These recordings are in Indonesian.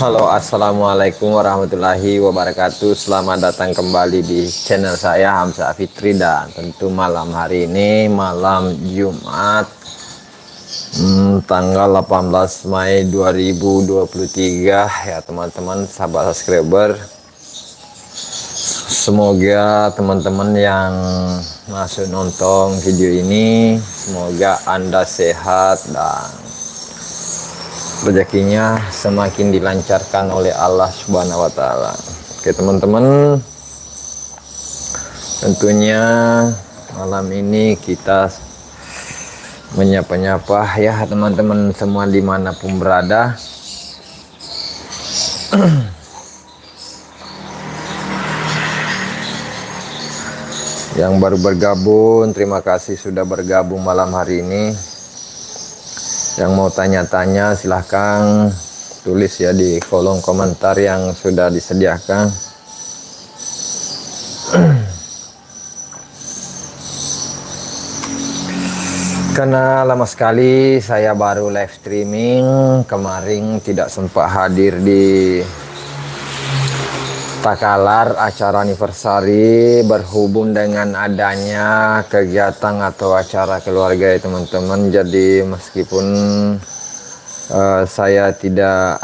Halo, assalamualaikum warahmatullahi wabarakatuh. Selamat datang kembali di channel saya Hamzah Fitri, dan tentu malam hari ini malam Jumat tanggal 18 Mei 2023 ya teman-teman sahabat subscriber. Semoga teman-teman yang masuk nonton video ini semoga Anda sehat dan rezekinya semakin dilancarkan oleh Allah Subhanahu wa Ta'ala. Oke teman-teman, tentunya malam ini kita menyapa-nyapa ya teman-teman semua dimanapun berada. Yang baru bergabung, terima kasih sudah bergabung malam hari ini. Yang mau tanya-tanya silahkan tulis ya di kolom komentar yang sudah disediakan. Karena lama sekali saya baru live streaming, kemarin tidak sempat hadir di Takalar acara anniversary berhubung dengan adanya kegiatan atau acara keluarga ya teman-teman. Jadi meskipun saya tidak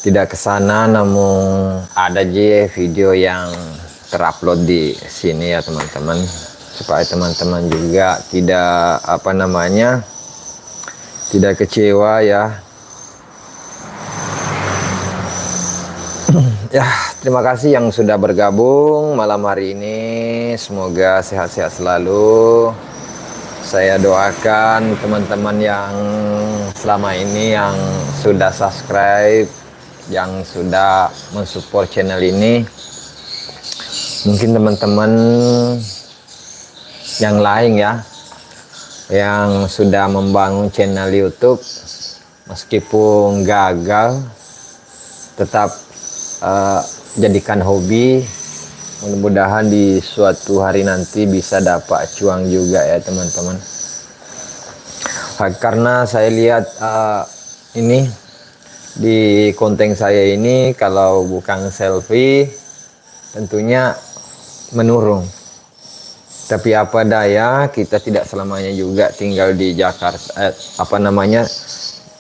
tidak kesana, namun ada aja video yang terupload di sini ya teman-teman, supaya teman-teman juga tidak tidak kecewa ya. Ya, terima kasih yang sudah bergabung malam hari ini. Semoga sehat-sehat selalu. Saya doakan teman-teman yang selama ini yang sudah subscribe, yang sudah mensupport channel ini. Mungkin teman-teman yang lain ya, yang sudah membangun channel YouTube, meskipun gagal, tetap jadikan hobi. Mudah-mudahan di suatu hari nanti bisa dapat cuan juga ya teman-teman. Karena saya lihat ini di konten saya ini, kalau bukan selfie tentunya menurun. Tapi apa daya, kita tidak selamanya juga tinggal di Jakarta,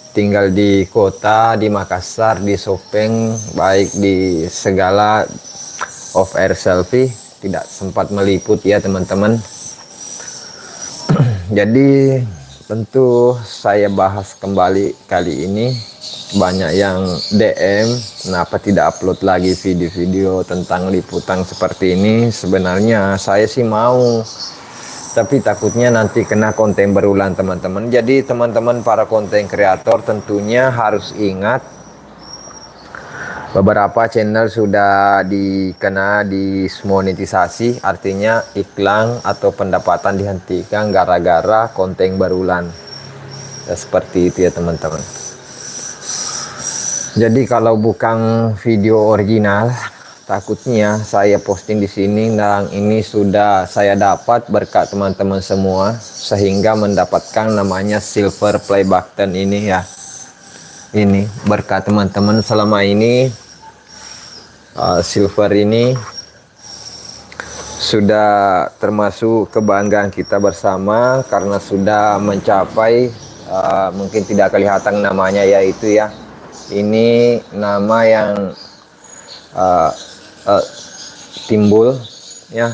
tinggal di kota, di Makassar, di Sopeng, baik di segala off air selfie tidak sempat meliput ya teman-teman. Jadi tentu saya bahas kembali kali ini. Banyak yang DM, kenapa tidak upload lagi video-video tentang liputan seperti ini. Sebenarnya saya sih mau, tapi takutnya nanti kena konten berulang teman-teman. Jadi teman-teman para konten kreator tentunya harus ingat, beberapa channel sudah dikena dismonetisasi, artinya iklan atau pendapatan dihentikan gara-gara konten berulang ya, seperti itu ya teman-teman. Jadi kalau bukan video original, takutnya saya posting di sini, dan ini sudah saya dapat berkat teman-teman semua, sehingga mendapatkan namanya silver play button ini ya. Ini berkat teman-teman selama ini. Silver ini sudah termasuk kebanggaan kita bersama, karena sudah mencapai mungkin tidak kelihatan namanya, yaitu ya, ini nama yang timbul ya,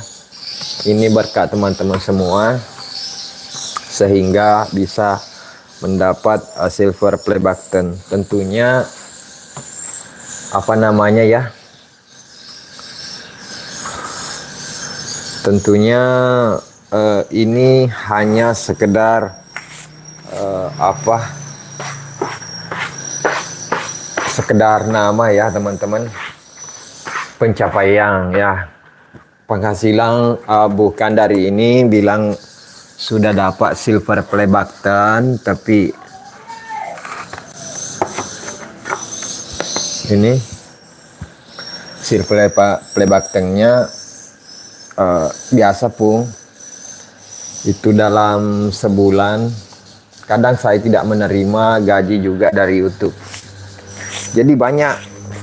ini berkat teman-teman semua sehingga bisa mendapat silver play button. Tentunya tentunya ini hanya sekedar sekedar nama ya teman-teman, pencapaian ya, penghasilan bukan dari ini bilang sudah dapat silver play button, tapi ini silver play buttonnya biasa pun itu dalam sebulan Kadang saya tidak menerima gaji juga dari YouTube. Jadi banyak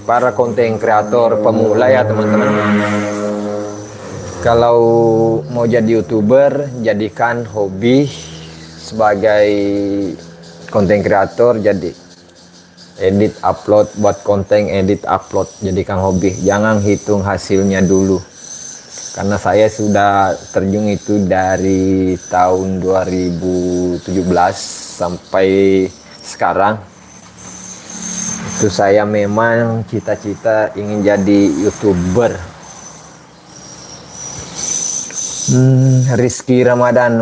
para konten kreator pemula ya teman-teman. Kalau mau jadi YouTuber, jadikan hobi sebagai konten kreator. Jadi edit upload, buat konten edit upload, jadikan hobi. Jangan hitung hasilnya dulu. Karena saya sudah terjun itu dari tahun 2017 sampai sekarang. Itu saya memang cita-cita ingin jadi YouTuber. Rizky Ramadhan.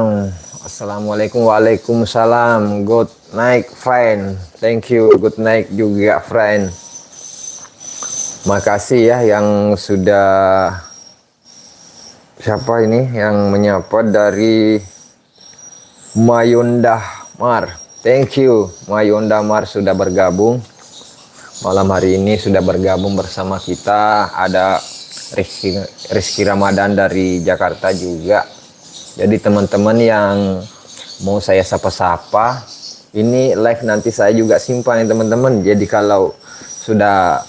Assalamualaikum. Waalaikumsalam. Good night friend. Thank you. Good night juga friend. Makasih ya yang sudah, siapa ini yang menyapa dari Mayunda Mar. Thank you Mayunda Mar sudah bergabung. Malam hari ini sudah bergabung bersama kita. Ada Rizky Ramadan dari Jakarta juga. Jadi teman-teman yang mau saya sapa-sapa, ini live nanti saya juga simpan ya teman-teman. Jadi kalau sudah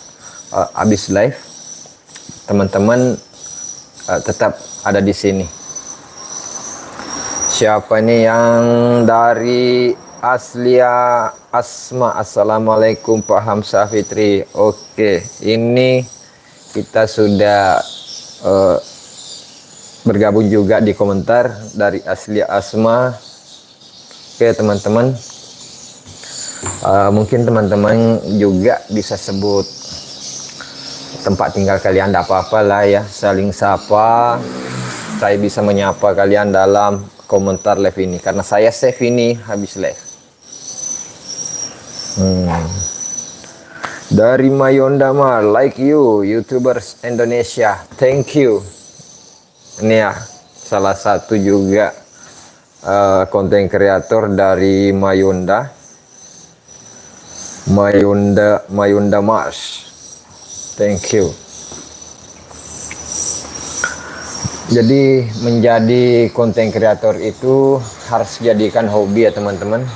habis live, teman-teman tetap ada di sini. Siapa ini yang dari Aslia Asma? Assalamualaikum Pak Hamzah Fitri. Oke, ini kita sudah bergabung juga di komentar dari Aslia Asma. Oke teman-teman, mungkin teman-teman juga bisa sebut tempat tinggal kalian, tidak apa-apa lah ya, saling sapa. Saya bisa menyapa kalian dalam komentar live ini karena saya save ini habis live. Dari Mayonda Mar, like you YouTubers Indonesia, thank you. Ini ya salah satu juga konten kreator dari Mayonda Mars. Thank you. Jadi menjadi konten kreator itu harus jadikan hobi ya teman-teman.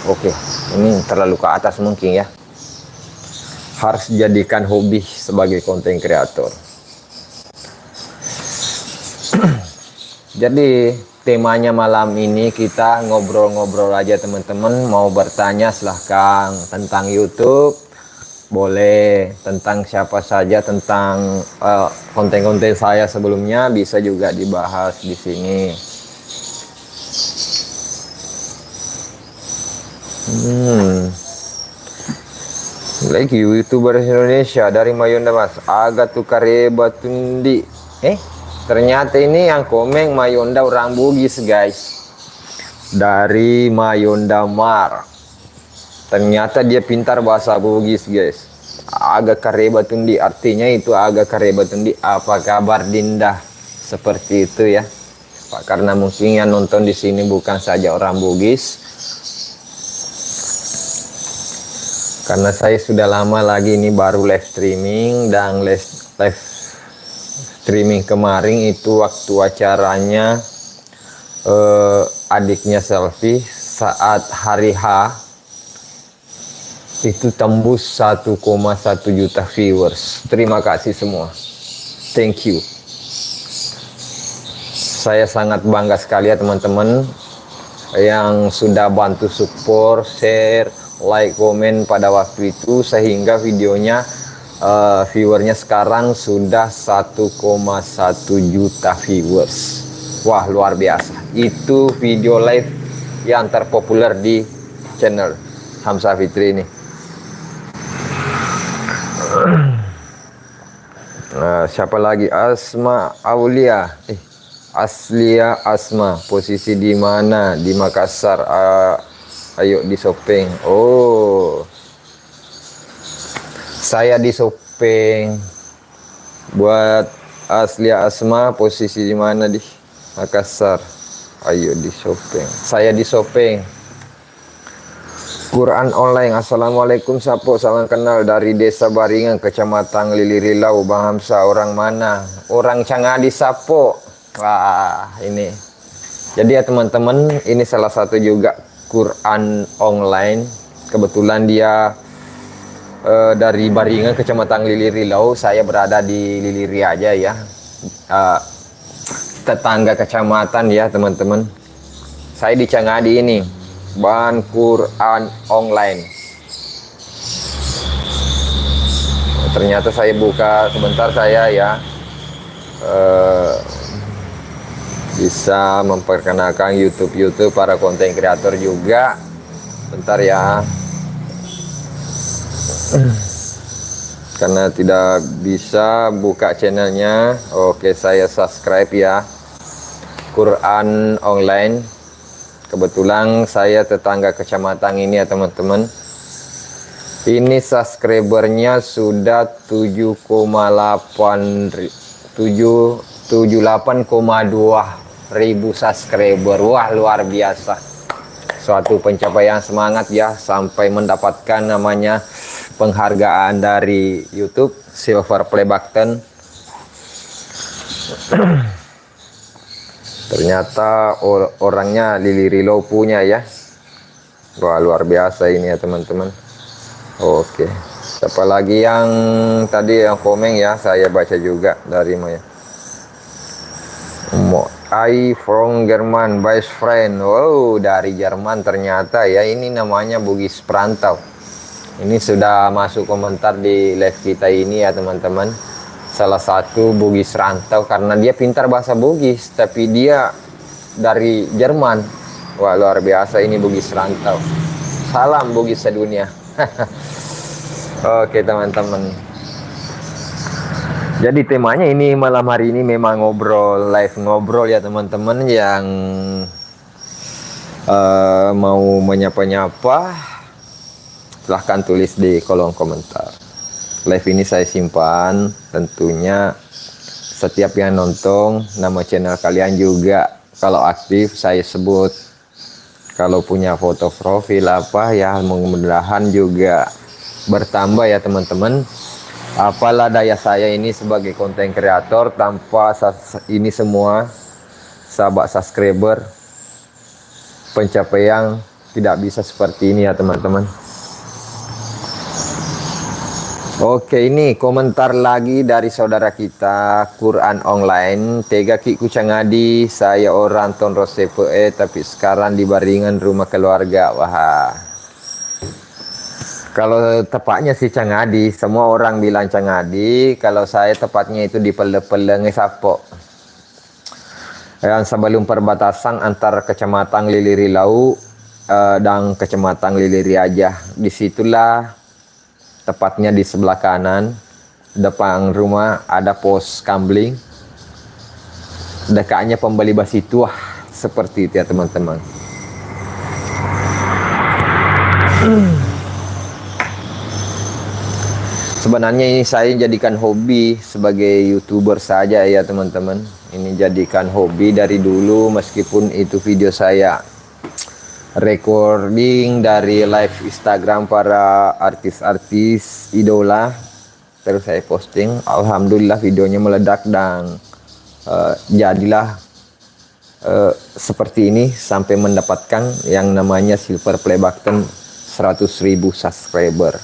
Oke, ini terlalu ke atas mungkin ya. Harus jadikan hobi sebagai konten kreator. Jadi temanya malam ini kita ngobrol-ngobrol aja teman-teman. Mau bertanya silahkan tentang YouTube. Boleh tentang siapa saja, tentang konten-konten saya sebelumnya bisa juga dibahas di sini. Lagi YouTuber Indonesia dari Mayonda Mas, agak tukar hebat tundi. Ternyata ini yang komen Mayonda orang Bugis guys. Dari Mayonda Mar. Ternyata dia pintar bahasa Bugis guys. Agak kareba tundi, artinya itu agak kareba tundi. Apa kabar Dinda? Seperti itu ya Pak, karena mungkin yang nonton di sini bukan saja orang Bugis. Karena saya sudah lama lagi ini baru live streaming, dan live streaming kemarin itu waktu acaranya adiknya Selfie saat hari H. Itu tembus 1,1 juta viewers. Terima kasih semua. Thank you. Saya sangat bangga sekali ya teman-teman yang sudah bantu support, share, like, komen pada waktu itu, sehingga videonya viewernya sekarang sudah 1,1 juta viewers. Wah, luar biasa. Itu video live yang terpopuler di channel Hamzah Fitri ini. Siapa lagi? Asma Aulia. Aslia Asma, posisi di mana? Di Makassar. Ayo di Sopeng. Oh, saya di Sopeng. Buat Aslia Asma, posisi di mana? Di Makassar. Ayo di Sopeng. Saya di Sopeng. Quran online. Assalamualaikum Sapo, salam kenal dari Desa Baringan, Kecamatan Lilirilau. Bang Hamzah orang mana? Orang Cangadi Sapo. Wah, ini. Jadi ya teman-teman, ini salah satu juga Quran online. Kebetulan dia dari Baringan, Kecamatan Lilirilau. Saya berada di Liliri aja ya, tetangga kecamatan ya teman-teman. Saya di Cangadi ini, Ban Quran online. Ternyata saya buka sebentar, saya ya bisa memperkenalkan YouTube para konten kreator juga. Bentar ya, karena tidak bisa buka channelnya. Oke, saya subscribe ya, Quran online. Kebetulan saya tetangga kecamatan ini ya teman-teman. Ini subscribernya sudah 78,2 ribu subscriber. Wah, luar biasa. Suatu pencapaian, semangat ya, sampai mendapatkan namanya penghargaan dari YouTube Silver Play Button. Ternyata orangnya Lilirilau punya ya. Wah, luar biasa ini ya teman-teman. Oke, siapa lagi yang tadi yang komen ya, saya baca juga dari Maya. I from German, best friend. Wow, dari Jerman ternyata ya. Ini namanya Bugis Perantau. Ini sudah masuk komentar di live kita ini ya teman-teman. Salah satu Bugis rantau, karena dia pintar bahasa Bugis, tapi dia dari Jerman. Wah, luar biasa ini Bugis rantau. Salam Bugis sedunia. Oke teman-teman. Jadi temanya ini malam hari ini memang live ngobrol ya teman-teman. Yang mau menyapa-nyapa, silahkan tulis di kolom komentar. Live ini saya simpan, tentunya setiap yang nonton, nama channel kalian juga kalau aktif saya sebut. Kalau punya foto profil apa ya, mudah-mudahan juga bertambah ya teman-teman. Apalah daya saya ini sebagai konten kreator, tanpa ini semua sahabat subscriber, pencapaian tidak bisa seperti ini ya teman-teman. Oke, ini komentar lagi dari saudara kita Quran online. Tega ki Kucangadi, saya orang Tonro CPE tapi sekarang di Baringan rumah keluarga. Wah, kalau tepatnya sih Cangadi, semua orang bilang Cangadi. Kalau saya tepatnya itu di Pele-Pele Ngesapo, yang sebelum perbatasan antara Kecamatan Lilirilau dan Kecamatan Liliri aja. Disitulah tepatnya di sebelah kanan, depan rumah ada pos kambling, dekatnya pembeli basi tua. Seperti itu ya teman-teman. Sebenarnya ini saya jadikan hobi sebagai YouTuber saja ya teman-teman. Ini jadikan hobi dari dulu, meskipun itu video saya recording dari live Instagram para artis-artis idola, terus saya posting. Alhamdulillah videonya meledak dan jadilah seperti ini, sampai mendapatkan yang namanya Silver Play Button 100.000 subscriber.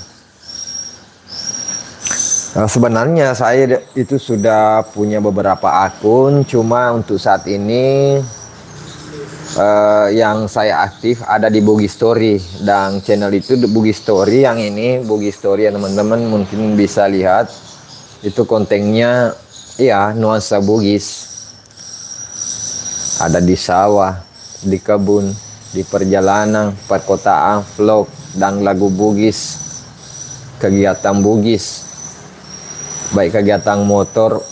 Sebenarnya saya itu sudah punya beberapa akun, cuma untuk saat ini yang saya aktif ada di Bugis Story, dan channel itu Bugis Story. Yang ini Bugis Story ya teman-teman, mungkin bisa lihat itu kontennya ya nuansa Bugis, ada di sawah, di kebun, di perjalanan, perkotaan, vlog, dan lagu Bugis, kegiatan Bugis, baik kegiatan motor,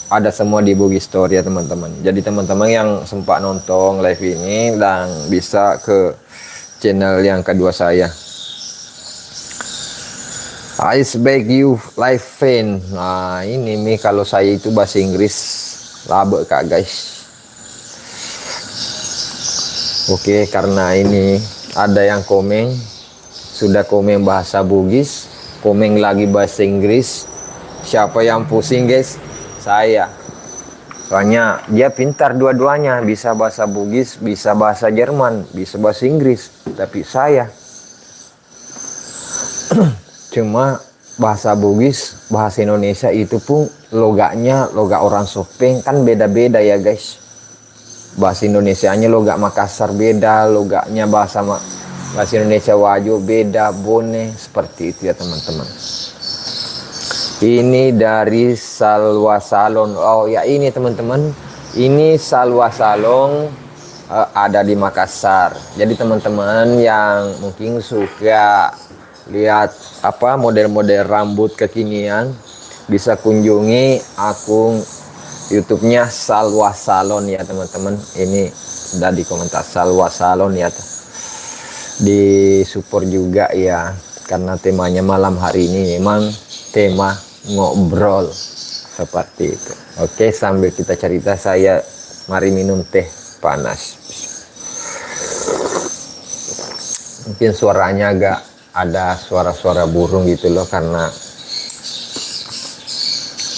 ada semua di Bugis Story ya teman-teman. Jadi teman-teman yang sempat nonton live ini dan bisa ke channel yang kedua saya, I beg you live fan. Nah ini nih, kalau saya itu bahasa Inggris labek kak guys. Oke, karena ini ada yang komen, sudah komen bahasa Bugis, komen lagi bahasa Inggris. Siapa yang pusing guys? Saya. Soalnya dia pintar dua-duanya, bisa bahasa Bugis, bisa bahasa Jerman, bisa bahasa Inggris. Tapi saya cuma bahasa Bugis, bahasa Indonesia itu pun logatnya logat orang Sopeng kan beda-beda ya guys. Bahasa Indonesianya logat Makassar beda, logatnya bahasa Indonesia Wajo beda, Bone, seperti itu ya teman-teman. Ini dari Salwa Salon. Oh ya ini teman-teman, ini Salwa Salon ada di Makassar. Jadi teman-teman yang mungkin suka lihat apa model-model rambut kekinian, bisa kunjungi akun YouTube-nya Salwa Salon ya teman-teman. Ini udah di komentar Salwa Salon ya. Di support juga ya, karena temanya malam hari ini memang tema ngobrol seperti itu. Oke, sambil kita cerita saya mari minum teh panas. Mungkin suaranya agak ada suara-suara burung gitu loh, karena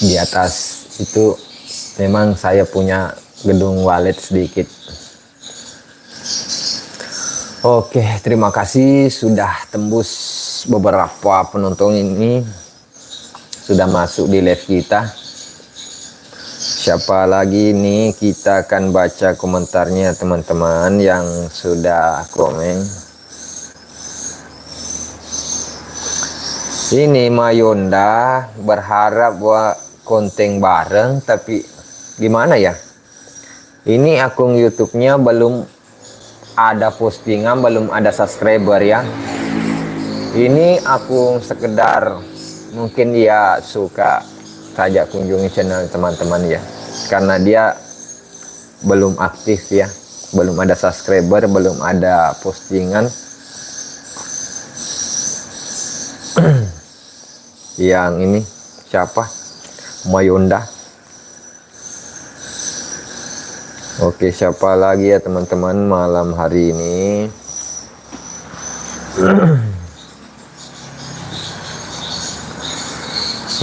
di atas itu memang saya punya gedung walet sedikit. Oke, terima kasih sudah tembus beberapa penonton ini sudah masuk di live kita. Siapa lagi nih, kita akan baca komentarnya teman-teman yang sudah komen. Ini Mayonda berharap buat konten bareng, tapi gimana ya? Ini akun YouTube-nya belum ada postingan, belum ada subscriber ya. Ini akun sekedar mungkin dia suka saja kunjungi channel teman-teman ya, karena dia belum aktif ya, belum ada subscriber, belum ada postingan. Yang ini siapa? Mayonda. Oke, siapa lagi ya teman-teman malam hari ini?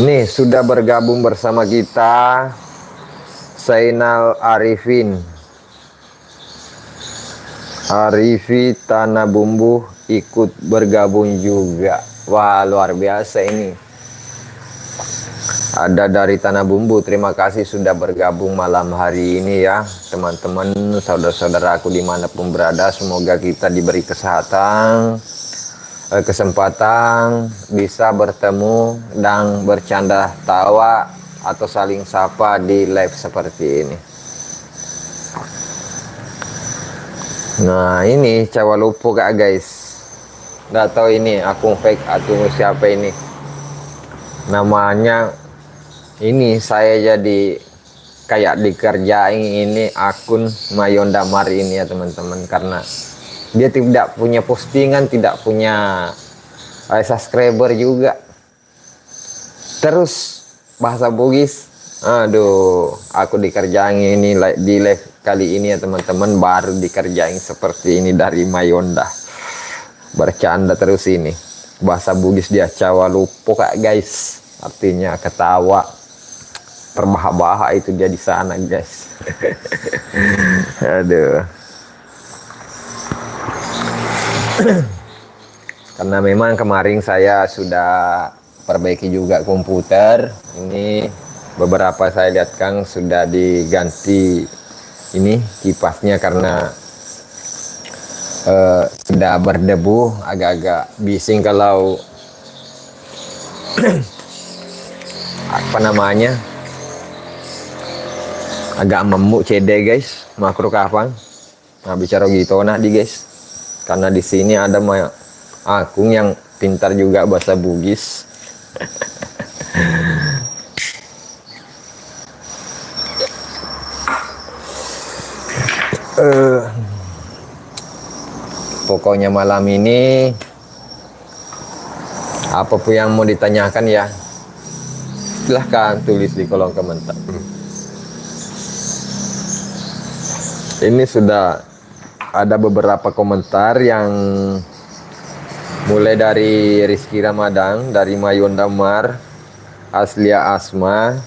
Nih sudah bergabung bersama kita Zainal Arifin, Arifi Tanah Bumbu ikut bergabung juga. Wah, luar biasa ini. Ada dari Tanah Bumbu, terima kasih sudah bergabung malam hari ini ya teman-teman, saudara-saudaraku dimanapun berada. Semoga kita diberi kesehatan, kesempatan bisa bertemu dan bercanda tawa atau saling sapa di live seperti ini. Nah ini Cawalupo kak guys, nggak tahu ini akun fake atau siapa ini namanya. Ini saya jadi kayak dikerjain ini akun Mayonda Mar ini ya teman-teman, karena dia tidak punya postingan, tidak punya subscriber juga. Terus bahasa Bugis, aduh, aku dikerjain ini di live kali ini ya teman-teman, baru dikerjain seperti ini dari Mayonda. Bercanda terus ini. Bahasa Bugis dia Cawalupo kak guys, artinya ketawa. Terbahak-bahak itu dia di sana guys. Aduh. Karena memang kemarin saya sudah perbaiki juga komputer. Ini beberapa saya lihat Kang sudah diganti ini kipasnya, karena sudah berdebu, agak-agak bising kalau apa namanya, agak memuk CD guys, makro kapan. Nah bicara gitu nah di guys, karena di sini ada akun yang pintar juga bahasa Bugis. Pokoknya malam ini apapun yang mau ditanyakan ya silahkan tulis di kolom komentar. Ini sudah ada beberapa komentar yang mulai dari Rizky Ramadan, dari Mayonda Mar, Aslia Asma,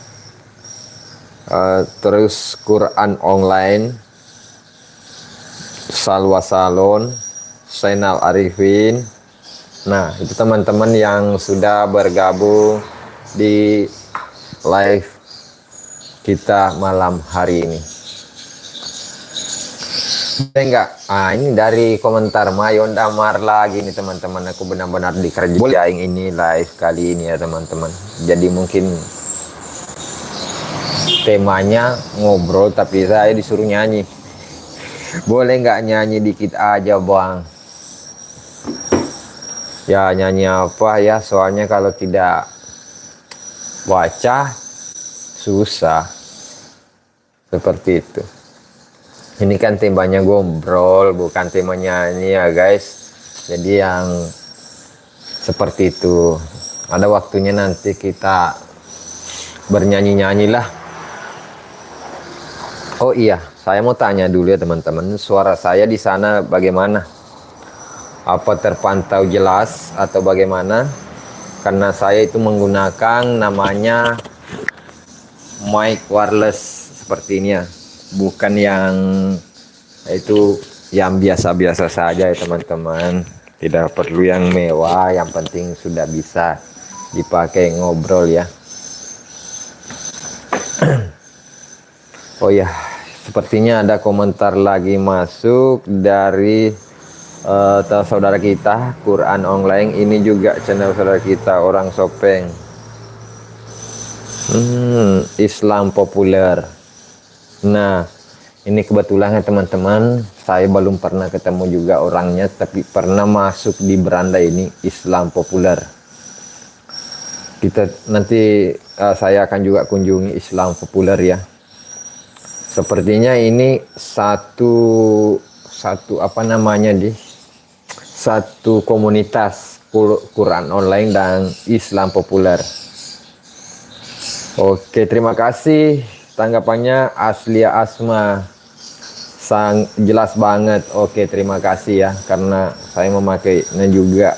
terus Quran online, Salwa Salon, Zainal Arifin. Nah, itu teman-teman yang sudah bergabung di live kita malam hari ini. Enggak, ini dari komentar Mayon Damar lagi nih teman-teman. Aku benar-benar dikerjain ini live kali ini ya teman-teman. Jadi mungkin temanya ngobrol tapi saya disuruh nyanyi. Boleh nggak nyanyi dikit aja bang? Ya nyanyi apa ya, soalnya kalau tidak baca susah. Seperti itu. Ini kan temanya ngobrol, bukan tema nyanyi ya guys. Jadi yang seperti itu. Ada waktunya nanti kita bernyanyi-nyanyi lah. Oh iya, saya mau tanya dulu ya teman-teman. Suara saya di sana bagaimana? Apa terpantau jelas atau bagaimana? Karena saya itu menggunakan namanya mic wireless seperti ini ya, bukan yang itu yang biasa-biasa saja ya teman-teman. Tidak perlu yang mewah, yang penting sudah bisa dipakai ngobrol ya. Oh ya, sepertinya ada komentar lagi masuk dari saudara kita Quran online. Ini juga channel saudara kita orang Sopeng. Islam populer. Nah, ini kebetulan teman-teman, saya belum pernah ketemu juga orangnya, tapi pernah masuk di beranda ini Islam populer. Kita nanti saya akan juga kunjungi Islam populer ya. Sepertinya ini satu apa namanya satu komunitas Quran online dan Islam populer. Oke, terima kasih tanggapannya Aslia Asma. Jelas banget. Oke, terima kasih ya, karena saya memakainya juga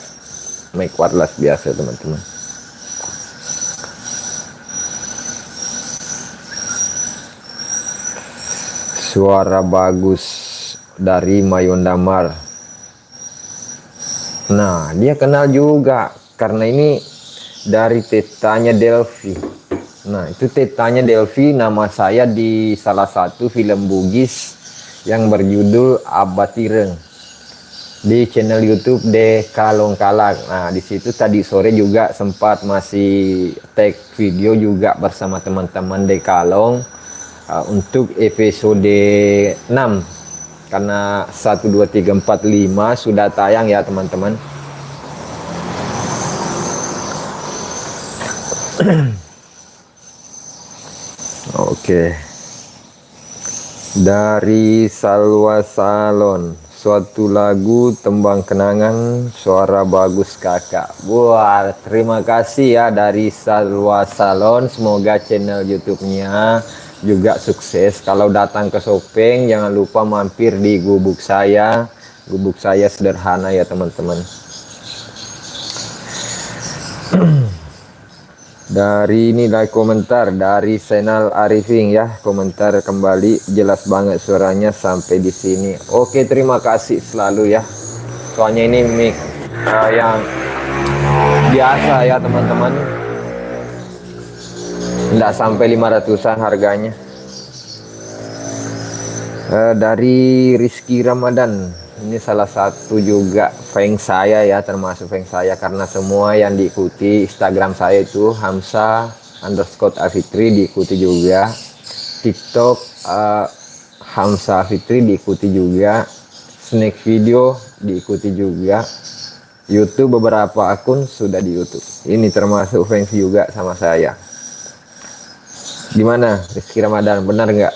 mic wireless biasa teman-teman. Suara bagus dari Mayon Damar. Nah, dia kenal juga karena ini dari tetanya Delvi. Nah, itu tetanya Delvi, nama saya di salah satu film Bugis yang berjudul Abatireng di channel YouTube De Kalong Kalak. Nah, di situ tadi sore juga sempat masih tag video juga bersama teman-teman De Kalong untuk episode 6. Karena 1, 2, 3, 4, 5 sudah tayang ya teman-teman. Oke. Dari Salwa Salon, suatu lagu tembang kenangan, suara bagus kakak. Wah, terima kasih ya dari Salwa Salon. Semoga channel YouTube-nya juga sukses. Kalau datang ke Sopeng jangan lupa mampir di gubuk saya. Gubuk saya sederhana ya teman-teman. Dari ini dari komentar dari Zainal Arifin ya, komentar kembali, jelas banget suaranya sampai di sini. Oke, terima kasih selalu ya. Soalnya ini mic yang biasa ya teman-teman. Nggak sampai 500-an harganya. Dari Rizky Ramadan, ini salah satu juga fans saya ya, termasuk fans saya karena semua yang diikuti Instagram saya itu Hamsa_Afitri diikuti juga, TikTok Hamsa Afitri diikuti juga, Snack Video diikuti juga, YouTube beberapa akun sudah di YouTube. Ini termasuk fans juga sama saya. Gimana Rizky Ramadan, benar nggak?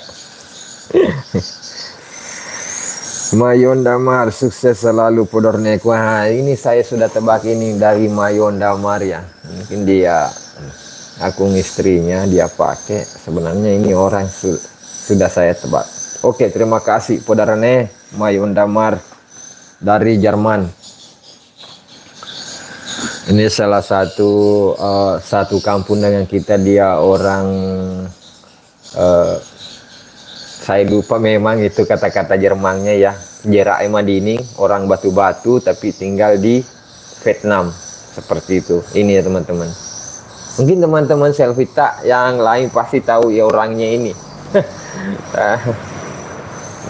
Mayon Damar sukses selalu Podornek. Wah, ini saya sudah tebak ini dari Mayon Damar ya. Mungkin dia akun istrinya dia pakai. Sebenarnya ini orang sudah saya tebak. Oke, terima kasih Podarane Mayon Damar dari Jerman. Ini salah satu kampung dengan kita, dia orang Saya lupa memang itu kata-kata Jermannya ya. Jera Madini, orang batu-batu tapi tinggal di Vietnam. Seperti itu. Ini ya teman-teman. Mungkin teman-teman Selvita yang lain pasti tahu ya orangnya ini.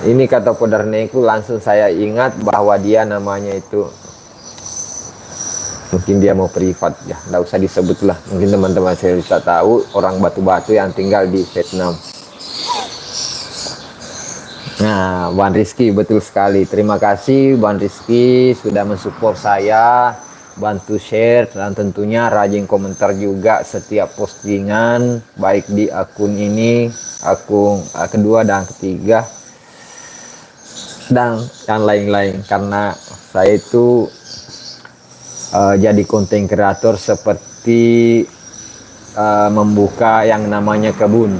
Ini kata Podarneku langsung saya ingat bahwa dia namanya itu, mungkin dia mau privat ya, nggak usah disebut lah. Mungkin teman-teman Selvita tahu orang batu-batu yang tinggal di Vietnam. Nah, Bang Rizky, betul sekali. Terima kasih Bang Rizky sudah mensupport saya, bantu share, dan tentunya rajin komentar juga setiap postingan, baik di akun ini, akun kedua dan ketiga, dan yang lain-lain. Karena saya itu jadi konten kreator seperti membuka yang namanya kebun.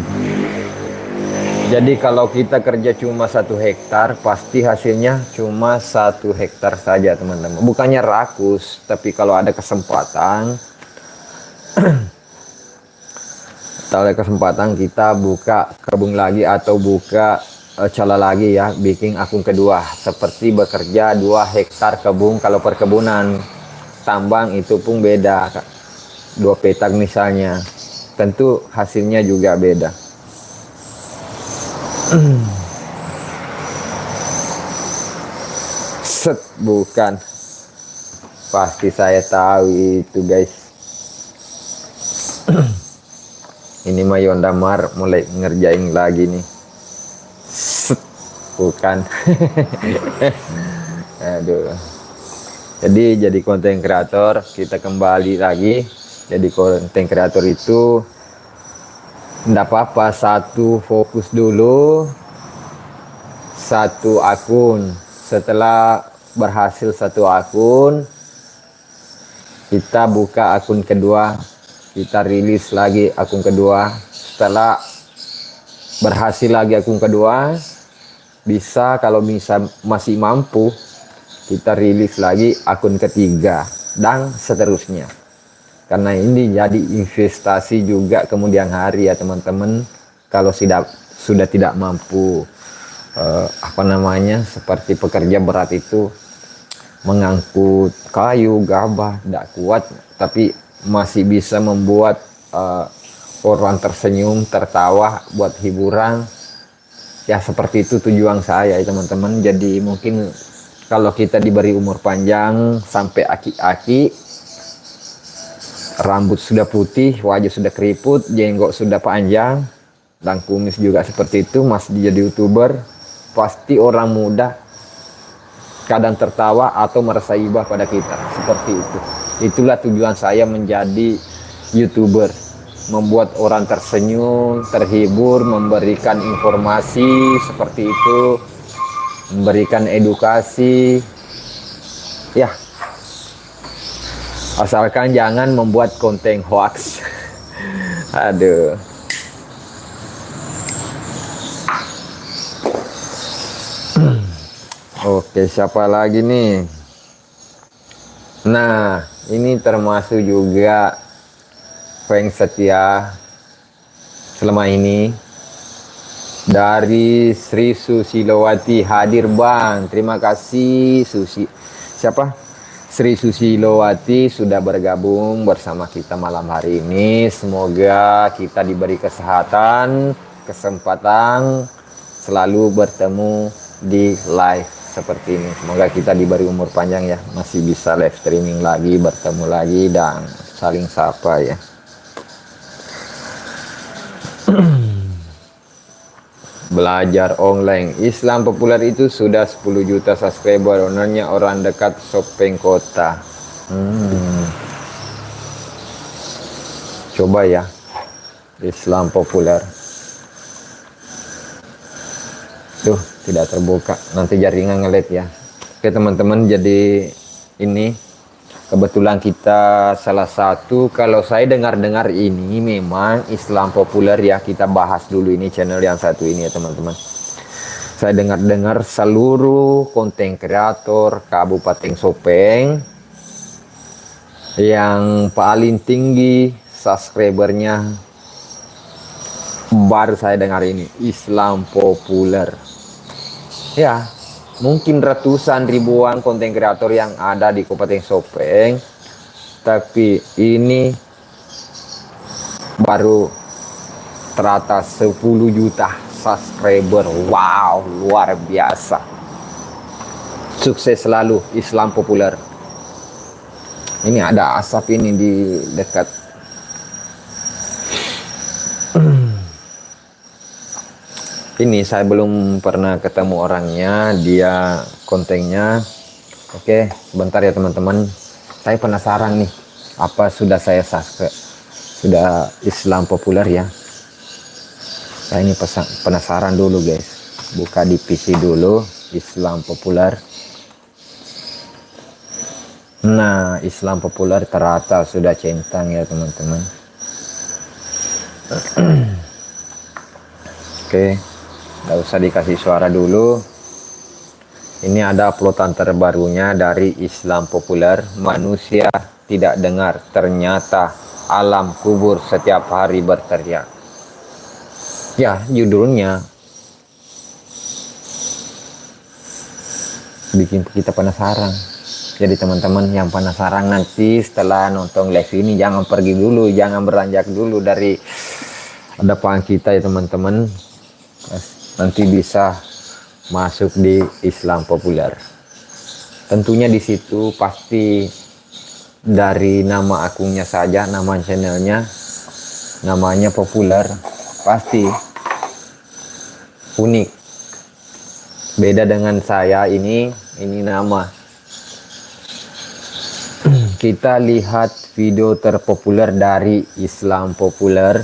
Jadi kalau kita kerja cuma 1 hektar, pasti hasilnya cuma 1 hektar saja teman-teman. Bukannya rakus, tapi kalau ada kesempatan, kalau ada kesempatan kita buka kebun lagi atau buka cala lagi ya, bikin akun kedua. Seperti bekerja 2 hektar kebun, kalau perkebunan tambang itu pun beda. 2 petak misalnya, tentu hasilnya juga beda. Set, bukan, pasti saya tahu itu guys. Ini mah Yondamar mulai ngerjain lagi nih. Set, bukan. Aduh. Jadi konten kreator, kita kembali lagi. Jadi konten kreator itu enggak apa-apa, 1 fokus dulu, 1 akun. Setelah berhasil 1 akun, kita buka akun kedua, kita rilis lagi akun kedua. Setelah berhasil lagi akun kedua, bisa kalau bisa masih mampu, kita rilis lagi akun ketiga, dan seterusnya. Karena ini jadi investasi juga kemudian hari ya teman-teman. Kalau sudah tidak mampu seperti pekerja berat itu, mengangkut kayu, gabah, tidak kuat, tapi masih bisa membuat orang tersenyum, tertawa, buat hiburan. Ya seperti itu tujuan saya ya teman-teman. Jadi mungkin kalau kita diberi umur panjang sampai aki-aki, rambut sudah putih, wajah sudah keriput, jenggot sudah panjang, dan kumis juga seperti itu, masih jadi YouTuber, pasti orang muda kadang tertawa atau merasa ibah pada kita. Seperti itu. Itulah tujuan saya menjadi YouTuber, membuat orang tersenyum, terhibur, memberikan informasi seperti itu, memberikan edukasi ya. Asalkan jangan membuat konten hoax. Aduh. Oke, siapa lagi nih? Nah, ini termasuk juga fans setia selama ini. Dari Sri Susilowati, hadir Bang. Terima kasih siapa? Sri Susilowati sudah bergabung bersama kita malam hari ini. Semoga kita diberi kesehatan, kesempatan selalu bertemu di live seperti ini. Semoga kita diberi umur panjang ya, masih bisa live streaming lagi, bertemu lagi, dan saling sapa ya. Belajar online, Islam populer itu sudah 10 juta subscriber, ownernya orang dekat Sopeng Kota. Coba ya, Islam populer. Tuh, tidak terbuka, nanti jaringan ngelet ya. Oke teman-teman, jadi ini kebetulan kita salah satu, kalau saya dengar-dengar ini memang Islam populer ya, kita bahas dulu ini channel yang satu ini ya teman-teman. Saya dengar-dengar seluruh konten kreator Kabupaten Sopeng yang paling tinggi subscribernya Baru saya dengar ini, Islam populer. Ya, mungkin ratusan ribuan konten kreator yang ada di Kabupaten Sopeng, tapi ini baru teratas 10 juta subscriber. Wow, luar biasa. Sukses selalu Islam populer. Ini ada asap ini di dekat. Ini saya belum pernah ketemu orangnya, dia kontennya. Oke, bentar ya teman-teman. Saya penasaran nih, apa sudah saya subscribe? Sudah Islam populer ya. Saya ini penasaran dulu guys. Buka di PC dulu, Islam populer. Nah, Islam populer ternyata sudah centang ya teman-teman. Oke, nggak usah dikasih suara dulu. Ini ada uploadan terbarunya dari Islam populer. Manusia tidak dengar, ternyata alam kubur setiap hari berteriak. Ya, judulnya bikin kita penasaran. Jadi teman-teman yang penasaran, nanti setelah nonton live ini jangan pergi dulu, jangan beranjak dulu dari depan kita ya teman-teman. Nanti bisa masuk di Islam populer. Tentunya di situ pasti dari nama akunnya saja, nama channelnya, namanya populer, pasti unik. Beda dengan saya ini nama. Kita lihat video terpopuler dari Islam populer.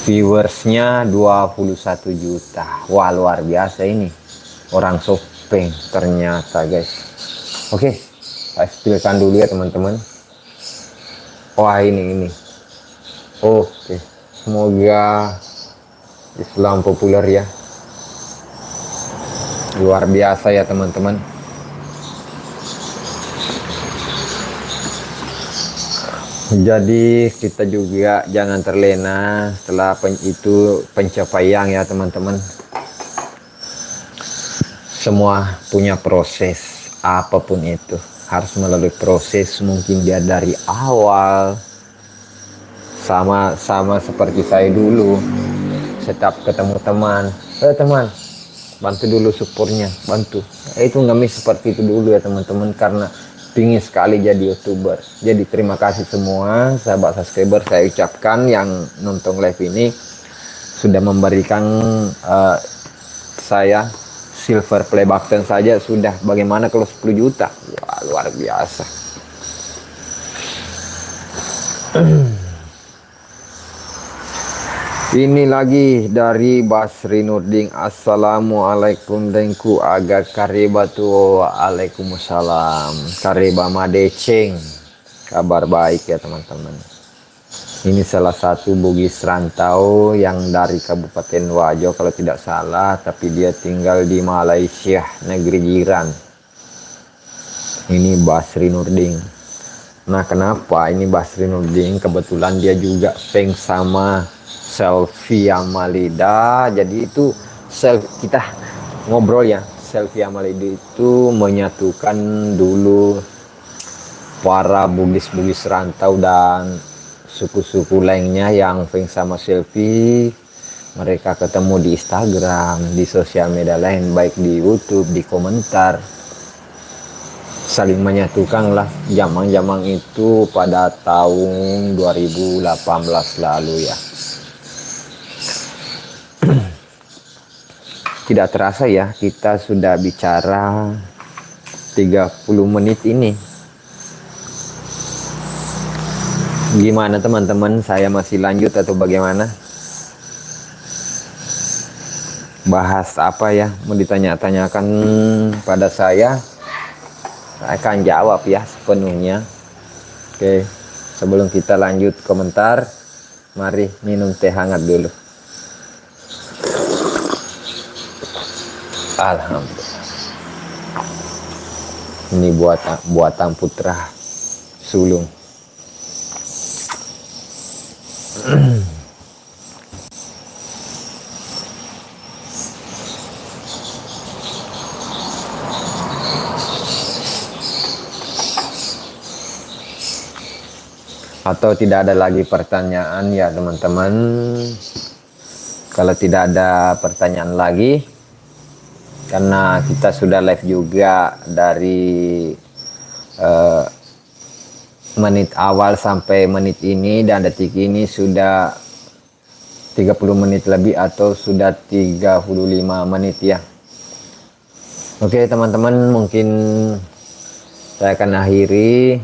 Viewersnya 21 juta. Wah, luar biasa ini. Orang Sopeng ternyata guys. Oke, saya spillkan dulu ya teman-teman. Wah, ini. Oke, semoga Islam populer ya. Luar biasa ya teman-teman. Jadi kita juga jangan terlena setelah itu pencapaian ya teman-teman. Semua punya proses, apapun itu harus melalui proses. Mungkin dia dari awal sama seperti saya dulu. Setiap ketemu teman, teman bantu dulu supportnya, bantu. Itu ngemis seperti itu dulu ya teman-teman, karena pingin sekali jadi YouTuber. Jadi terima kasih semua sahabat subscriber saya ucapkan yang nonton live ini, sudah memberikan saya silver play button saja sudah. Bagaimana kalau 10 juta? Wah, luar biasa. Ini lagi dari Basri Nurdin. Assalamualaikum dengku agak karibatu. Waalaikumsalam. Kariba madeceng. Kabar baik ya teman-teman. Ini salah satu Bugis rantau yang dari Kabupaten Wajo kalau tidak salah, tapi dia tinggal di Malaysia, negeri jiran. Ini Basri Nurdin. Nah, kenapa ini Basri Nurdin? Kebetulan dia juga fans sama Selfie Amalida. Jadi itu kita ngobrol ya. Selfie Amalida itu menyatukan dulu para Bugis-Bugis rantau dan suku-suku lainnya yang fans sama Selfie. Mereka ketemu di Instagram, di sosial media lain, baik di YouTube, di komentar, saling menyatukan lah. Zaman-zaman itu pada tahun 2018 lalu ya. Tidak terasa ya, kita sudah bicara 30 menit ini. Gimana teman-teman, saya masih lanjut atau bagaimana? Bahas apa ya? Mau ditanya-tanyakan pada saya akan jawab ya sepenuhnya. Oke, sebelum kita lanjut komentar, mari minum teh hangat dulu. Alhamdulillah. Ini buatan putra sulung. Atau tidak ada lagi pertanyaan ya teman-teman? Kalau tidak ada pertanyaan lagi, karena kita sudah live juga dari menit awal sampai menit ini dan detik ini sudah 30 menit lebih atau sudah 35 menit ya. Oke teman-teman, mungkin saya akan akhiri.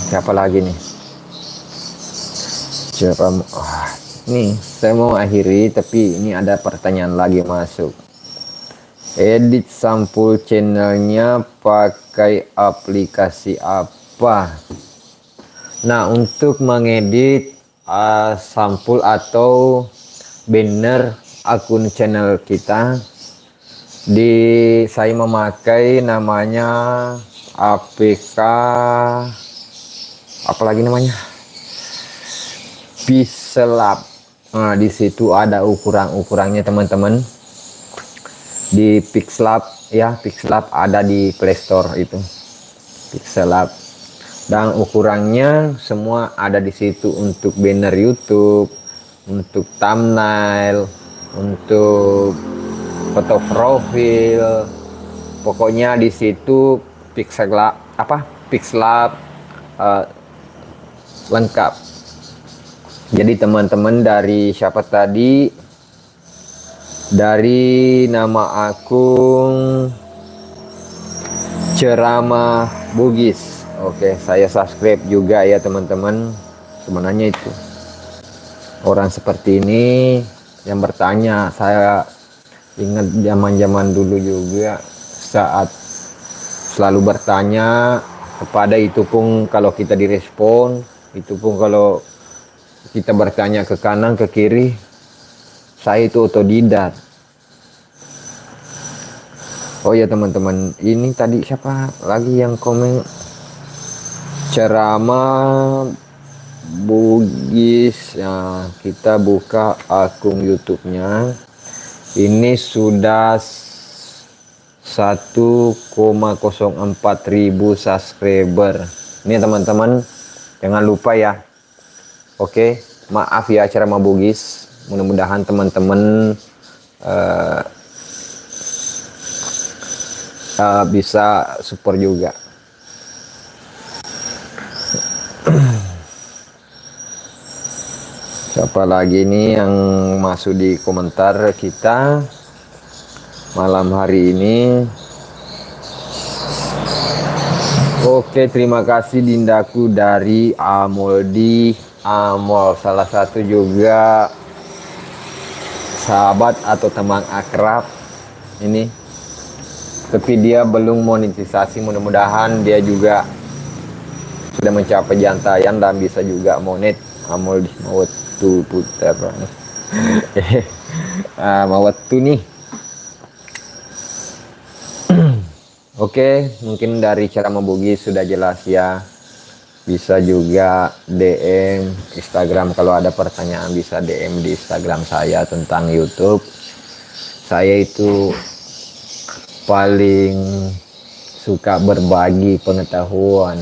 Siapa lagi nih? Siapa? Nih saya mau akhiri, tapi ini ada pertanyaan lagi masuk. Edit sampul channelnya pakai aplikasi apa? Nah, untuk mengedit sampul atau banner akun channel kita, saya memakai namanya APK, apalagi namanya, Pixellab. Nah, di situ ada ukurannya teman-teman. Di Pixellab ya, Pixellab ada di Play Store itu. Pixellab. Dan ukurannya semua ada di situ, untuk banner YouTube, untuk thumbnail, untuk foto profil. Pokoknya di situ Pixellab lengkap. Jadi teman-teman, dari siapa tadi? Dari nama akun Ceramah Bugis. Oke, saya subscribe juga ya teman-teman. Sebenarnya itu orang seperti ini yang bertanya, saya ingat zaman-zaman dulu juga saat selalu bertanya kepada itu pun kalau kita direspon, itu pun kalau kita bertanya ke kanan ke kiri, saya itu otodidak. Oh ya teman-teman, ini tadi siapa lagi yang komen? Ceramah Bugis ya, kita buka akun YouTube-nya. Ini sudah 1,04.000 subscriber. Ini teman-teman, jangan lupa ya. Oke, maaf ya Ceramah Bugis. Mudah-mudahan teman-teman bisa support juga. Siapa lagi nih yang masuk di komentar kita malam hari ini? Oke, terima kasih Dindaku dari Amoldi Amol, salah satu juga sahabat atau teman akrab ini. Tapi dia belum monetisasi, mudah-mudahan dia juga sudah mencapai jantaian dan bisa juga monet. Amoldi Mawatu putar Mawatu nih. Oke, mungkin dari cara membugis sudah jelas ya. Bisa juga DM Instagram, kalau ada pertanyaan bisa DM di Instagram saya tentang YouTube. Saya itu paling suka berbagi pengetahuan,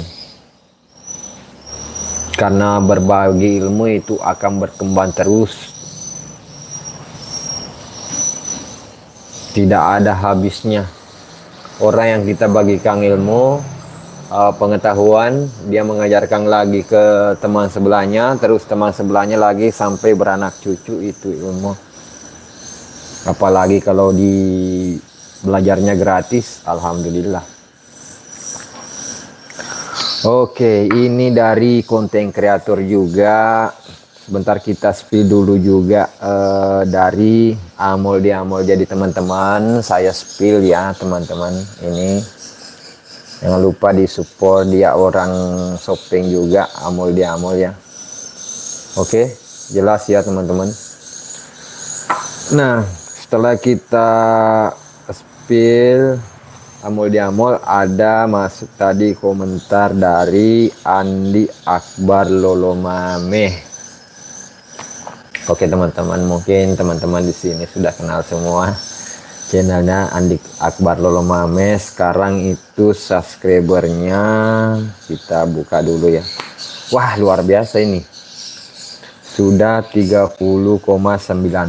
karena berbagi ilmu itu akan berkembang terus, tidak ada habisnya. Orang yang kita bagikan ilmu, pengetahuan, dia mengajarkan lagi ke teman sebelahnya, terus teman sebelahnya lagi sampai beranak cucu, itu ilmu. Apalagi kalau di belajarnya gratis, alhamdulillah. Oke, ini dari konten kreator juga. Sebentar kita spill dulu juga dari Amol di Amol. Jadi teman-teman, saya spill ya teman-teman. Ini jangan lupa di support, dia orang shopping juga, Amol di Amol ya. Oke, jelas ya teman-teman. Nah, setelah kita spill Amol di Amol, ada masuk tadi komentar dari Andi Akbar Lolomame. Oke teman-teman, mungkin teman-teman di sini sudah kenal semua channelnya Andi Akbar Lolomame. Sekarang itu subscribernya kita buka dulu ya. Wah, luar biasa ini, sudah 30,9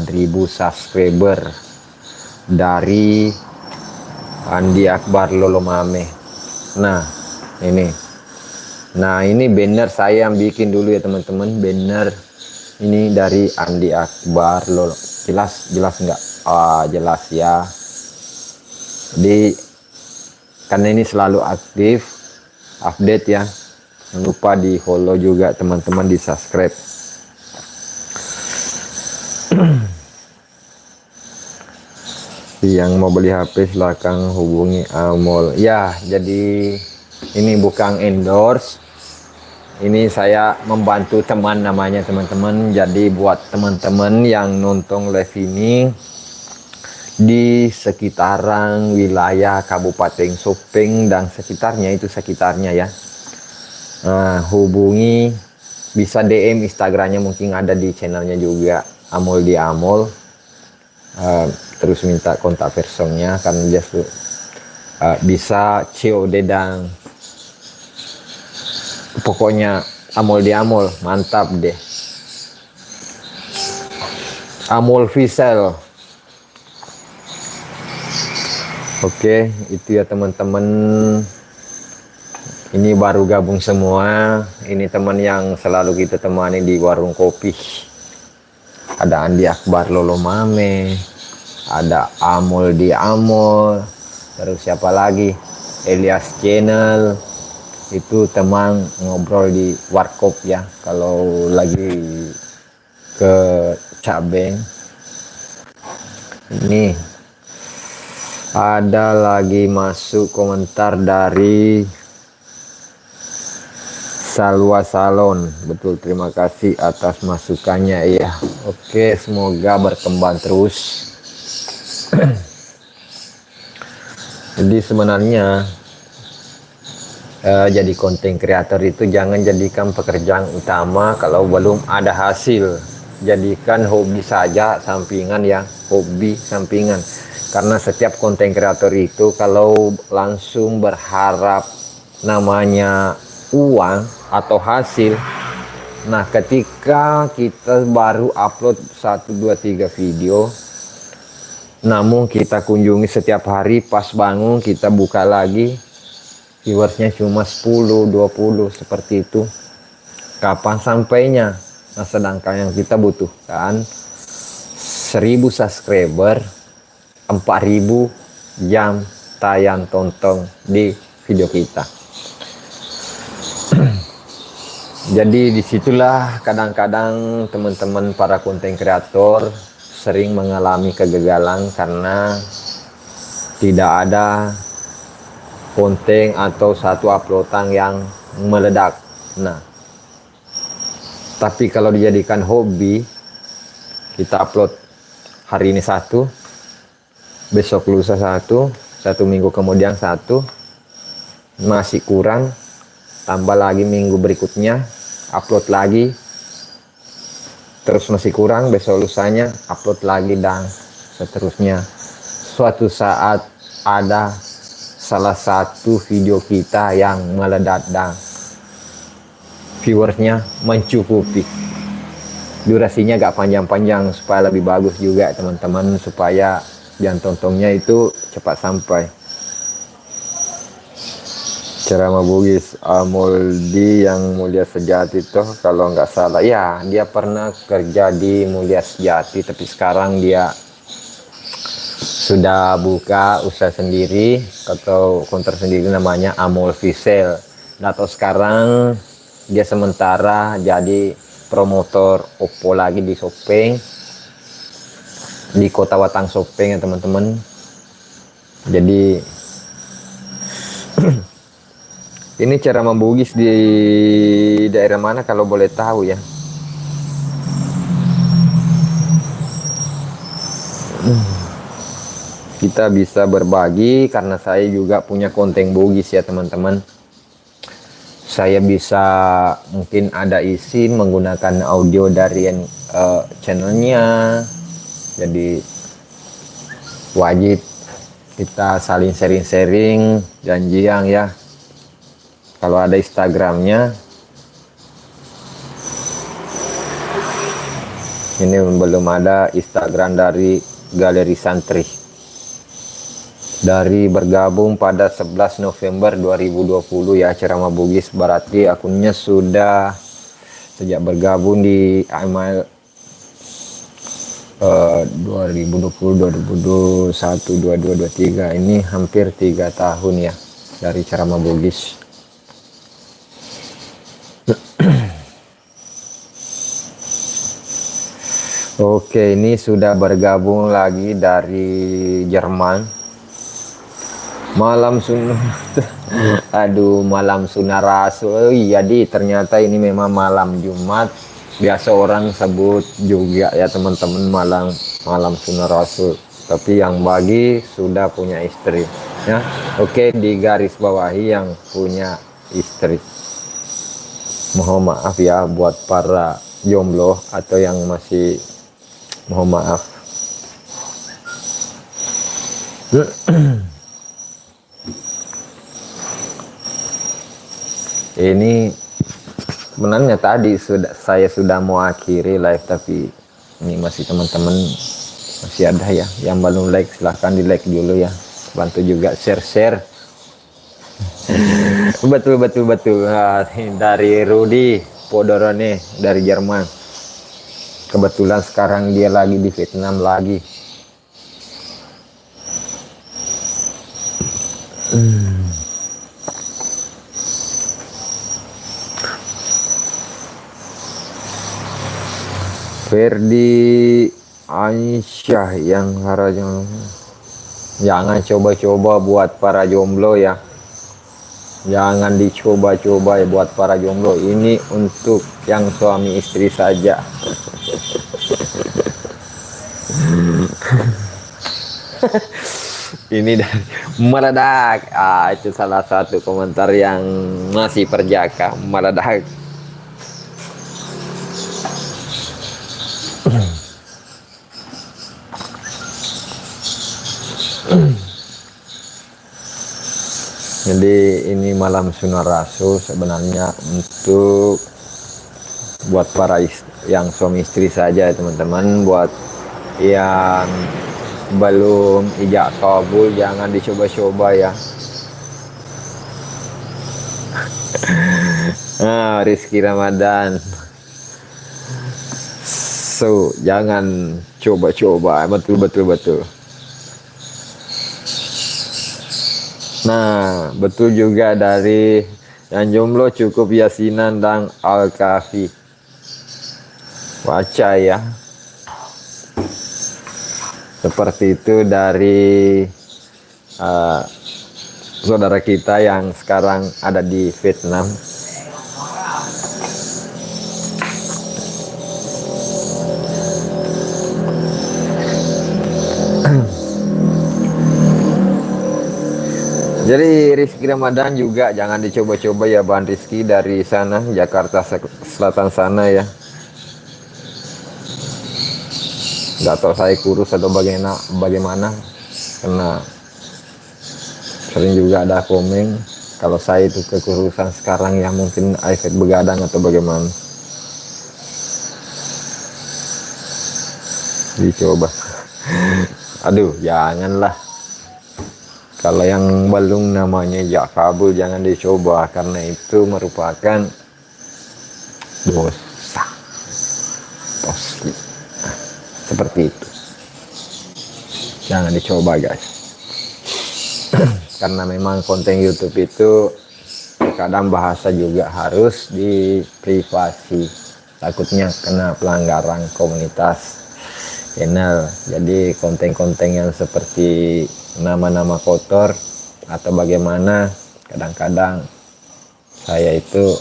ribu subscriber dari Andi Akbar Lolomame. Nah ini banner saya yang bikin dulu ya teman-teman. Banner ini dari Andi Akbar Lolo. Jelas nggak? Jelas ya. Jadi karena ini selalu aktif update ya, jangan lupa di follow juga teman-teman, di subscribe. Yang mau beli HP silahkan hubungi Amol ya. Jadi ini bukan endorse, ini saya membantu teman namanya teman-teman. Jadi buat teman-teman yang nonton live ini di sekitaran wilayah Kabupaten Sopeng dan sekitarnya, itu sekitarnya ya, hubungi, bisa DM Instagramnya, mungkin ada di channelnya juga, Amol di Amol. Terus minta kontak personnya, karena dia bisa COD dan pokoknya Amol di Amol, mantap deh. Amol Visel. Oke, itu ya teman-teman. Ini baru gabung semua. Ini teman yang selalu kita temani di warung kopi. Ada Andi Akbar Lolomame, ada Amol di Amol, terus siapa lagi, Elias Channel. Itu teman ngobrol di warkop ya, kalau lagi ke Cabeng. Ini ada lagi masuk komentar dari Salwa Salon. Betul, terima kasih atas masukannya ya. Oke, semoga berkembang terus. Jadi sebenarnya jadi konten kreator itu jangan jadikan pekerjaan utama kalau belum ada hasil. Jadikan hobi saja, sampingan ya, hobi sampingan. Karena setiap konten kreator itu kalau langsung berharap namanya uang atau hasil, nah ketika kita baru upload 1, 2, 3 video, namun kita kunjungi setiap hari, pas bangun kita buka lagi, viewersnya cuma 10, 20 seperti itu, kapan sampainya? Nah sedangkan yang kita butuhkan 1000 subscriber, 4000 jam tayang tonton di video kita. Jadi disitulah kadang-kadang teman-teman para konten kreator sering mengalami kegagalan karena tidak ada konten atau satu uploadan yang meledak. Nah, tapi kalau dijadikan hobi, kita upload hari ini 1, besok lusa 1 minggu kemudian 1, masih kurang, tambah lagi minggu berikutnya upload lagi, terus masih kurang, besok lusanya upload lagi, dan seterusnya. Suatu saat ada salah satu video kita yang meledak dan viewersnya mencukupi. Durasinya gak panjang-panjang supaya lebih bagus juga teman-teman, supaya jam tontonnya itu cepat sampai. Ceramah Bugis Amoldi yang Mulia Sejati tuh kalau nggak salah ya, dia pernah kerja di Mulia Sejati, tapi sekarang dia sudah buka usaha sendiri atau konter sendiri namanya Amol Visel. Atau sekarang dia sementara jadi promotor Oppo lagi di Sopeng, di Kota Watang Sopeng ya teman-teman. Jadi ini ceramah Bugis di daerah mana kalau boleh tahu ya? Kita bisa berbagi karena saya juga punya konten Bugis ya teman-teman. Saya bisa mungkin ada izin menggunakan audio dari channelnya. Jadi wajib kita saling sharing-sharing janjian ya. Kalau ada Instagramnya, ini belum ada Instagram dari Galeri Santri. Dari bergabung pada 11 November 2020 ya, Ceramah Bugis, berarti akunnya sudah sejak bergabung di email 2020, 2021, 22, 23, ini hampir 3 tahun ya dari Ceramah Bugis. Oke, ini sudah bergabung lagi dari Jerman. Malam Sunnah. Aduh, malam Sunnah Rasul. Iya, ternyata ini memang malam Jumat. Biasa orang sebut juga ya teman-teman, malam Sunnah Rasul. Tapi yang bagi sudah punya istri ya. Oke, di garis bawahi yang punya istri. Mohon maaf ya buat para jomblo atau yang masih, mohon maaf. Ini sebenarnya tadi saya sudah mau akhiri live, tapi ini masih teman-teman masih ada ya yang belum like, silahkan di like dulu ya, bantu juga share. betul. Nah, dari Rudi Podorone dari Jerman. Kebetulan sekarang dia lagi di Vietnam lagi. Ferdi Aisyah yang harusnya jangan coba-coba buat para jomblo ya. Jangan dicoba-coba ya buat para jomblo. Ini untuk yang suami istri saja. Ini dari meledak. Itu salah satu komentar yang masih perjaka, meledak. Jadi ini malam Sunnah Rasul sebenarnya untuk buat para yang suami istri saja teman-teman. Buat yang belum ijab kabul jangan dicoba-coba ya. Rizky Ramadan, so jangan coba-coba, betul. Nah, betul juga dari yang jomblo cukup yasinan dan al-kafi. Baca ya. Seperti itu dari saudara kita yang sekarang ada di Vietnam. Jadi Rizky Ramadan juga jangan dicoba-coba ya Bang Rizky dari sana Jakarta Selatan sana ya. Nggak tahu saya kurus atau bagaimana karena sering juga ada komen kalau saya itu kekurusan sekarang ya, mungkin efek begadang atau bagaimana. Dicoba. Aduh, janganlah. Kalau yang belum namanya ijab kabul jangan dicoba karena itu merupakan dosa. Seperti itu. Jangan dicoba guys. Karena memang konten YouTube itu kadang bahasa juga harus diprivasi. Takutnya kena pelanggaran komunitas channel. Jadi konten-konten yang seperti nama-nama kotor atau bagaimana, kadang-kadang saya itu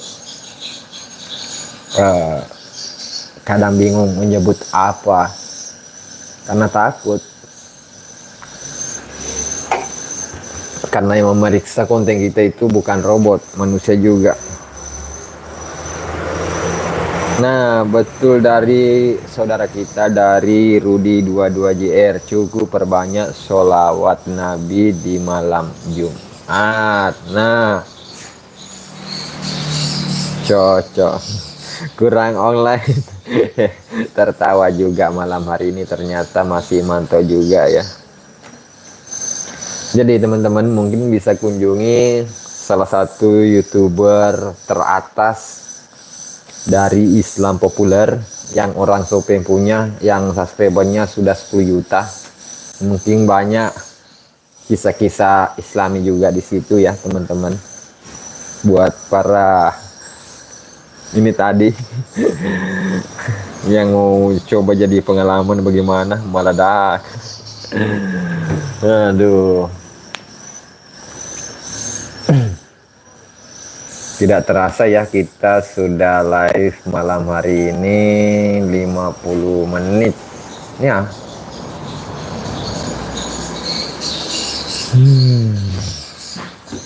kadang bingung menyebut apa karena takut, karena yang memeriksa konten kita itu bukan robot, manusia juga. Nah, betul dari saudara kita dari Rudi 22JR, cukup perbanyak sholawat Nabi di malam Jumat. Nah, cocok. Kurang online. Tertawa juga malam hari ini, ternyata masih mantau juga ya. Jadi teman-teman mungkin bisa kunjungi salah satu YouTuber teratas dari Islam populer yang orang Sopeng punya, yang subscribernya sudah 10 juta. Mungkin banyak kisah-kisah Islami juga di situ ya teman-teman. Buat para ini tadi yang mau coba jadi pengalaman bagaimana meledak. Aduh. Tidak terasa ya kita sudah live malam hari ini 50 menit ya.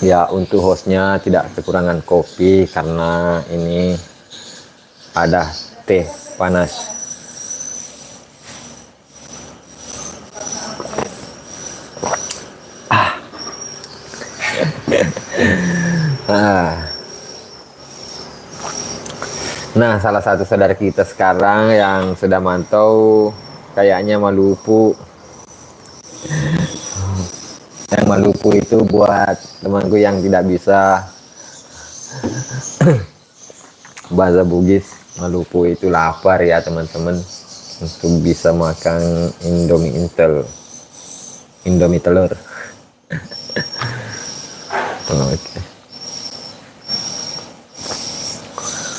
Ya, untuk hostnya tidak kekurangan kopi karena ini ada teh panas. Nah, salah satu saudara kita sekarang yang sudah mantau kayaknya Maluku. Yang Maluku itu buat temanku yang tidak bisa bahasa Bugis, Maluku itu lapar ya teman-teman, untuk bisa makan Indomie telur. Oke.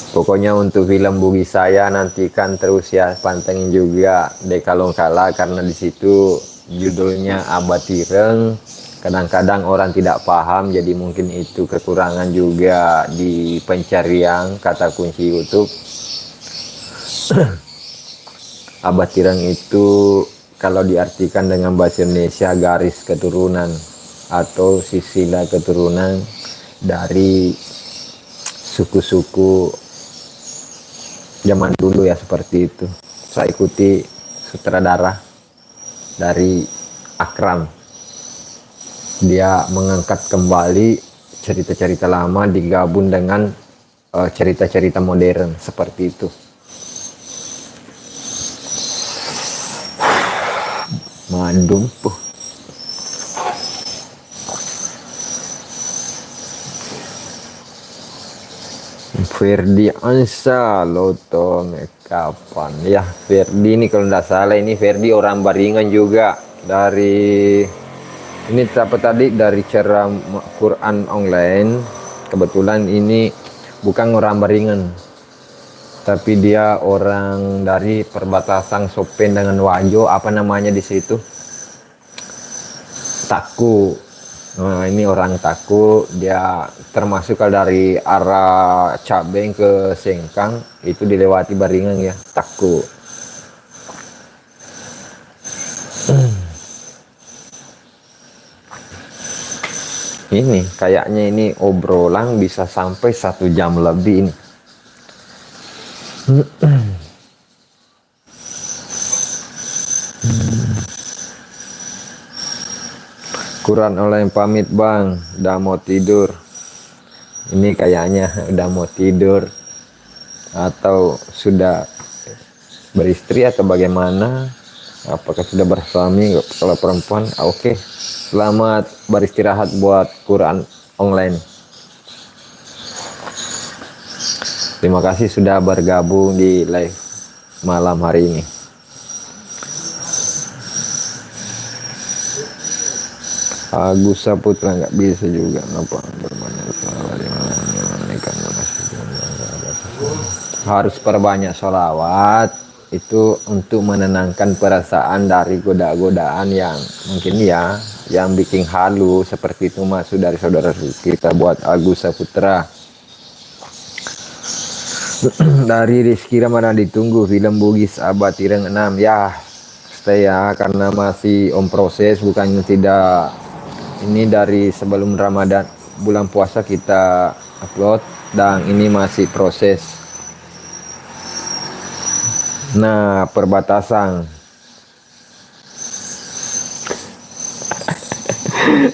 Pokoknya untuk film Bugis saya nantikan terus ya, pantengin juga Dekalongkala karena di situ judulnya Abad Tireng. Kadang-kadang orang tidak paham, jadi mungkin itu kekurangan juga di pencarian kata kunci YouTube. Abad Tireng itu kalau diartikan dengan bahasa Indonesia garis keturunan atau silsilah keturunan dari suku-suku zaman dulu ya, seperti itu. Saya ikuti sutradara dari Akram, dia mengangkat kembali cerita-cerita lama digabung dengan cerita-cerita modern seperti itu. Mandum Ferdi Ansa Lotong kapan ya. Ferdi ini kalau tidak salah, ini Ferdi orang Baringan juga, dari ini apa tadi, dari cara Quran online. Kebetulan ini bukan orang Baringan, tapi dia orang dari perbatasan Sopeng dengan Wajo, apa namanya di situ, Taku. Nah, ini orang Taku, dia termasuk dari arah Cabeng ke Sengkang, itu dilewati Baringan ya, Taku. Ini kayaknya ini obrolan bisa sampai 1 jam lebih ini. Quran online pamit bang, udah mau tidur. Ini kayaknya udah mau tidur atau sudah beristri atau bagaimana, apakah sudah bersuami. Kalau perempuan oke. Selamat beristirahat buat Quran online. Terima kasih sudah bergabung di live malam hari ini. Agus Saputra nggak bisa juga, ngapa harus perbanyak sholawat itu untuk menenangkan perasaan dari goda-godaan yang mungkin ya yang bikin halu seperti itu. Masuk dari saudara kita buat Agus Saputra. Dari Rizky Ramadan, ditunggu film Bugis Abad Tireng 6 ya, stay ya, karena masih on proses, bukannya tidak. Ini dari sebelum Ramadan, bulan puasa kita upload, dan ini masih proses. Nah, perbatasan.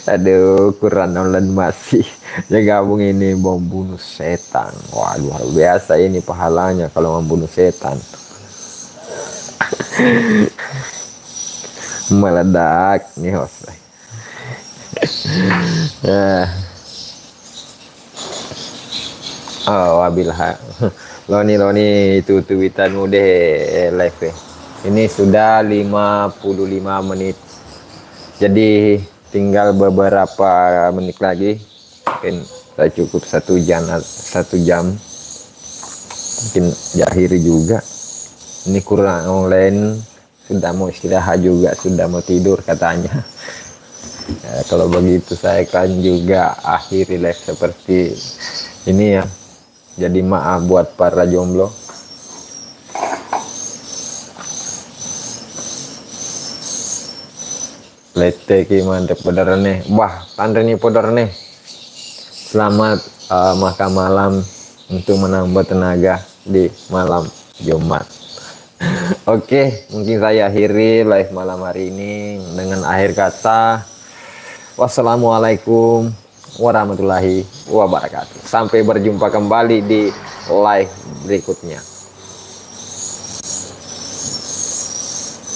Aduh, kurang online masih. Ya gabung ini membunuh setan. Wah, luar biasa ini pahalanya kalau membunuh setan. Meledak nih host. Nah, oh, wabillah. Loni itu tweetanmu deh live ya. Ini sudah 55 menit. Jadi tinggal beberapa menit lagi. Mungkin saya cukup 1 jam. Mungkin akhiri juga. Ini kurang online. Sudah mau istirahat juga, sudah mau tidur katanya. Ya, kalau begitu saya kan juga akhiri live seperti ini ya. Jadi maaf buat para jomblo. Lete ki mantep bener nih. Wah, tanda nih podor nih. Selamat makan malam untuk menambah tenaga di malam Jumat. Oke, mungkin saya akhiri live malam hari ini dengan akhir kata wassalamualaikum warahmatullahi wabarakatuh. Sampai berjumpa kembali di live berikutnya.